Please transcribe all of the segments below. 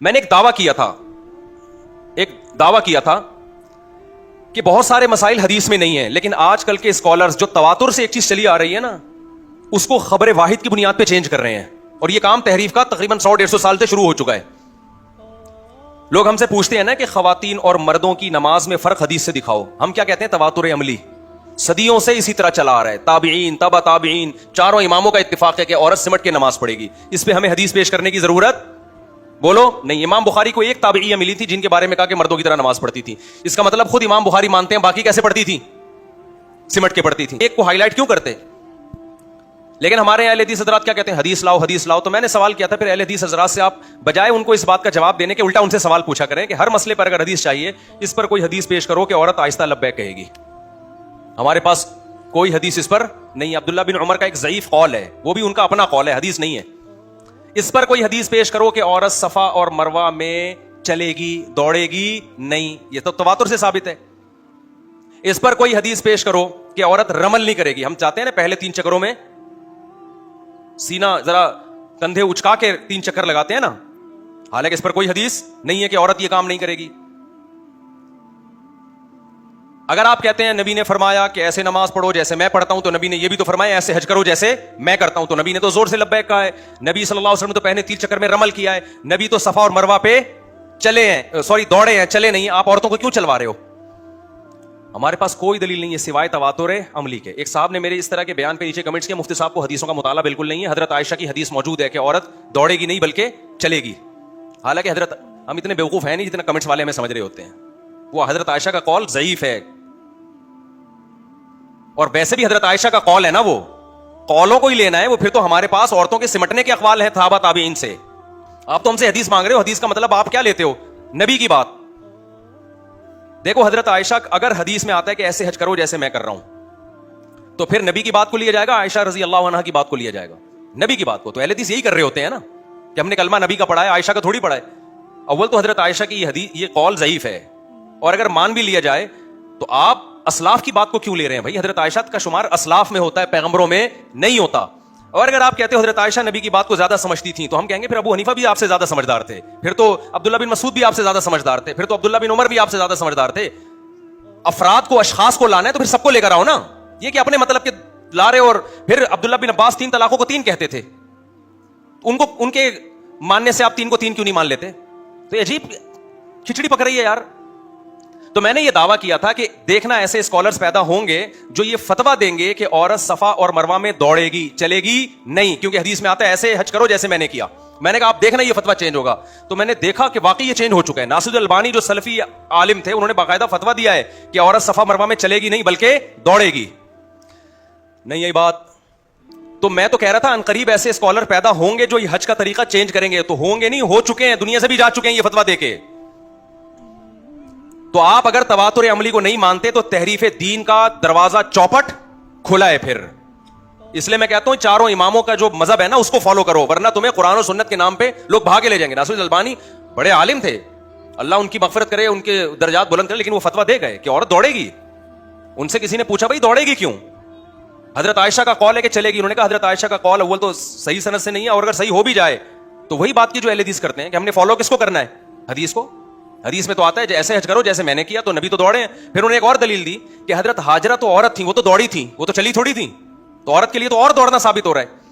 میں نے ایک دعویٰ کیا تھا کہ بہت سارے مسائل حدیث میں نہیں ہیں، لیکن آج کل کے اسکالرز جو تواتر سے ایک چیز چلی آ رہی ہے نا، اس کو خبر واحد کی بنیاد پہ چینج کر رہے ہیں، اور یہ کام تحریف کا تقریباً 100-150 سال سے شروع ہو چکا ہے. لوگ ہم سے پوچھتے ہیں نا کہ خواتین اور مردوں کی نماز میں فرق حدیث سے دکھاؤ. ہم کیا کہتے ہیں؟ تواتر عملی. صدیوں سے اسی طرح چلا آ رہا ہے. تابعین، تبع تابعین، چاروں اماموں کا اتفاق ہے کہ عورت سمٹ کے نماز پڑھے گی. اس پہ ہمیں حدیث پیش کرنے کی ضرورت بولو نہیں. امام بخاری کو ایک تابعیہ ملی تھی جن کے بارے میں کہا کہ مردوں کی طرح نماز پڑھتی تھی. اس کا مطلب خود امام بخاری مانتے ہیں باقی کیسے پڑھتی تھی؟ سمٹ کے پڑھتی تھی. ایک کو ہائی لائٹ کیوں کرتے؟ لیکن ہمارے یہاں اہل حدیث حضرات کیا کہتے ہیں؟ حدیث لاؤ، حدیث لاؤ. تو میں نے سوال کیا تھا پھر اہل حدیث حضرات سے، آپ بجائے ان کو اس بات کا جواب دینے کے الٹا ان سے سوال پوچھا کریں کہ ہر مسئلے پر اگر حدیث چاہیے، اس پر کوئی حدیث پیش کرو کہ عورت آہستہ لبیک کہے گی. ہمارے پاس کوئی حدیث اس پر نہیں. عبداللہ بن عمر کا ایک ضعیف قول ہے، وہ بھی ان کا اپنا قول ہے، حدیث نہیں ہے. اس پر کوئی حدیث پیش کرو کہ عورت صفا اور مروہ میں چلے گی، دوڑے گی نہیں. یہ تو تواتر سے ثابت ہے. اس پر کوئی حدیث پیش کرو کہ عورت رمل نہیں کرے گی. ہم چاہتے ہیں نا پہلے 3 چکروں میں سینہ ذرا کندھے اچکا کے 3 چکر لگاتے ہیں نا، حالانکہ اس پر کوئی حدیث نہیں ہے کہ عورت یہ کام نہیں کرے گی. اگر آپ کہتے ہیں نبی نے فرمایا کہ ایسے نماز پڑھو جیسے میں پڑھتا ہوں، تو نبی نے یہ بھی تو فرمایا ایسے حج کرو جیسے میں کرتا ہوں. تو نبی نے تو زور سے لبیک کہا ہے. نبی صلی اللہ علیہ وسلم تو پہلے 3 چکر میں رمل کیا ہے. نبی تو صفا اور مروہ پہ چلے ہیں، دوڑے ہیں، چلے نہیں. آپ عورتوں کو کیوں چلوا رہے ہو؟ ہمارے پاس کوئی دلیل نہیں ہے سوائے تواتر عملی کے. ایک صاحب نے میرے اس طرح کے بیان پہ نیچے کمنٹس کیا، مفتی صاحب کو حدیثوں کا مطالعہ بالکل نہیں ہے. حضرت عائشہ کی حدیث موجود ہے کہ عورت دوڑے گی نہیں بلکہ چلے گی. حالانکہ ہم اتنے بیوقوف ہیں نہیں جتنا کمنٹس والے ہمیں سمجھ رہے ہوتے ہیں. وہ حضرت عائشہ کا قول ضعیف ہے، اور ویسے بھی حضرت عائشہ کا قول ہے نا، وہ قولوں کو ہی لینا ہے. وہ پھر تو ہمارے پاس عورتوں کے سمٹنے کے اقوال ہیں صحابہ تابعین سے. آپ تو ہم سے حدیث مانگ رہے ہو، حدیث کا مطلب آپ کیا لیتے ہو؟ نبی کی بات. دیکھو حضرت عائشہ اگر حدیث میں آتا ہے کہ ایسے حج کرو جیسے میں کر رہا ہوں، تو پھر نبی کی بات کو لیا جائے گا، عائشہ رضی اللہ عنہا کی بات کو لیا جائے گا. نبی کی بات کو تو اہل حدیث یہی کر رہے ہوتے ہیں نا کہ ہم نے کلمہ نبی کا پڑھا ہے، عائشہ کا تھوڑی پڑھا ہے. اول تو حضرت عائشہ کی یہ قول ضعیف ہے، اور اگر مان بھی لیا جائے تو آپ اسلاف کی بات کو کیوں لے رہے ہیں بھائی؟ حضرت عائشہ کا شمار اسلاف میں ہوتا ہے، پیغمبروں میں نہیں ہوتا. اور اگر آپ کہتے ہو حضرت عائشہ نبی کی بات کو زیادہ سمجھتی تھیں، تو ہم کہیں گے پھر ابو حنیفہ بھی آپ سے زیادہ سمجھدار تھے، پھر تو عبداللہ بن مسعود بھی آپ سے زیادہ سمجھدار تھے، پھر تو عبداللہ بن عمر بھی آپ سے زیادہ سمجھدار تھے. افراد کو، اشخاص کو لانا ہے تو پھر سب کو لے کر آؤ نا. یہ کہ اپنے مطلب کے لا رہے. اور پھر عبداللہ بن عباس 3 طلاقوں کو 3 کہتے تھے، ان کے ماننے سے آپ 3 کو 3 کیوں نہیں مان لیتے؟ تو یہ عجیب کھچڑی پک رہی ہے یار. تو میں نے یہ دعویٰ کیا تھا کہ دیکھنا ایسے اسکالرز پیدا ہوں گے جو یہ فتویٰ دیں گے کہ عورت صفا اور مروہ میں دوڑے گی، چلے گی نہیں، کیونکہ حدیث میں آتا ہے ایسے حج کرو جیسے میں نے کیا. میں نے کہا آپ دیکھنا یہ فتویٰ چینج ہوگا. تو میں نے دیکھا کہ واقعی یہ چینج ہو چکا ہے. ناصر الالبانی جو سلفی عالم تھے، انہوں نے باقاعدہ فتویٰ دیا ہے کہ عورت صفا مروہ میں چلے گی نہیں بلکہ دوڑے گی. نہیں یہی بات. تو میں تو کہہ رہا تھا عنقریب ایسے اسکالر پیدا ہوں گے جو یہ حج کا طریقہ چینج کریں گے. تو ہوں گے نہیں، ہو چکے ہیں، دنیا سے بھی جا چکے ہیں یہ فتویٰ دے کے. تو آپ اگر تواتر عملی کو نہیں مانتے تو تحریف دین کا دروازہ چوپٹ کھلا ہے. پھر اس لیے میں کہتا ہوں چاروں اماموں کا جو مذہب ہے نا اس کو فالو کرو، ورنہ تمہیں قرآن و سنت کے نام پہ لوگ بھاگے لے جائیں گے. ناصر الالبانی بڑے عالم تھے، اللہ ان کی مغفرت کرے، ان کے درجات بلند کرے، لیکن وہ فتویٰ دے گئے کہ عورت دوڑے گی. ان سے کسی نے پوچھا بھائی دوڑے گی کیوں؟ حضرت عائشہ کا قول ہے کہ چلے گی. انہوں نے کہا حضرت عائشہ کا قول اول تو صحیح سند سے نہیں ہے، اور اگر صحیح ہو بھی جائے تو وہی بات کی جو اہل حدیث کرتے ہیں کہ ہم نے فالو کس کو کرنا ہے؟ حدیث کو. حدیث میں تو آتا ہے ایسے حج کرو جیسے میں نے کیا، تو نبی تو دوڑے ہیں. پھر انہوں نے ایک اور دلیل دی کہ حضرت ہاجرہ تو عورت تھی، وہ تو دوڑی تھی، وہ تو چلی تھوڑی تھی، تو عورت کے لیے تو اور دوڑنا ثابت ہو رہا ہے.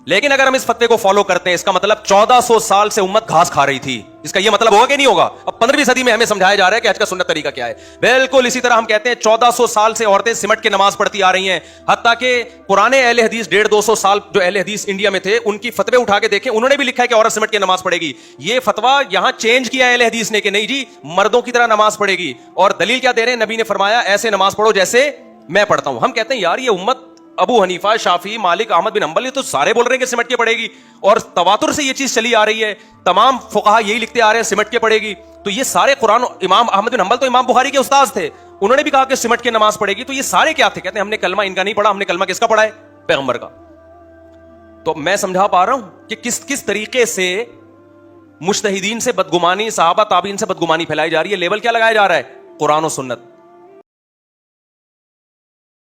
لیکن اگر ہم اس فتوے کو فالو کرتے ہیں، اس کا مطلب 1400 سال سے امت گھاس کھا رہی تھی. اس کا یہ مطلب ہوگا کہ نہیں ہوگا؟ اب 15ویں صدی میں ہمیں سمجھایا جا رہا ہے کہ حج کا سنت طریقہ کیا ہے. بالکل اسی طرح ہم کہتے ہیں 1400 سال سے عورتیں سمٹ کے نماز پڑھتی آ رہی ہیں. حتیٰ کہ پرانے اہل حدیث 150-200 سال جو اہل حدیث انڈیا میں تھے، ان کی فتوے اٹھا کے دیکھیں، انہوں نے بھی لکھا ہے کہ عورت سمٹ کے نماز پڑھے گی. یہ فتویٰ یہاں چینج کیا ہے اہل حدیث نے کہ نہیں جی مردوں کی طرح نماز پڑھے گی. اور دلیل کیا دے رہے ہیں؟ نبی نے فرمایا ایسے نماز پڑھو جیسے میں پڑھتا ہوں. ہم کہتے ہیں یار یہ امت ابو حنیفہ، شافعی، مالک، احمد بن حنبل، یہ تو سارے بول رہے ہیں کہ سمٹ کے پڑے گی، اور تواتر سے یہ چیز چلی آ رہی ہے. تمام فقہا یہی لکھتے آ رہے ہیں سمٹ کے پڑے گی. تو یہ سارے قرآن، امام احمد بن حنبل تو امام بخاری کے استاذ تھے، انہوں نے بھی کہا کہ سمٹ کے نماز پڑھے گی. تو یہ سارے کیا تھے؟ کہتے ہیں ہم نے کلمہ ان کا نہیں پڑھا، ہم نے کلمہ کس کا پڑھا ہے؟ پیغمبر کا. تو میں سمجھا پا رہا ہوں کہ کس طریقے سے مجتہدین سے بدگمانی، صحابہ تابعین سے بدگمانی پھیلائی جا رہی ہے. لیبل کیا لگایا جا رہا ہے؟ قرآن و سنت.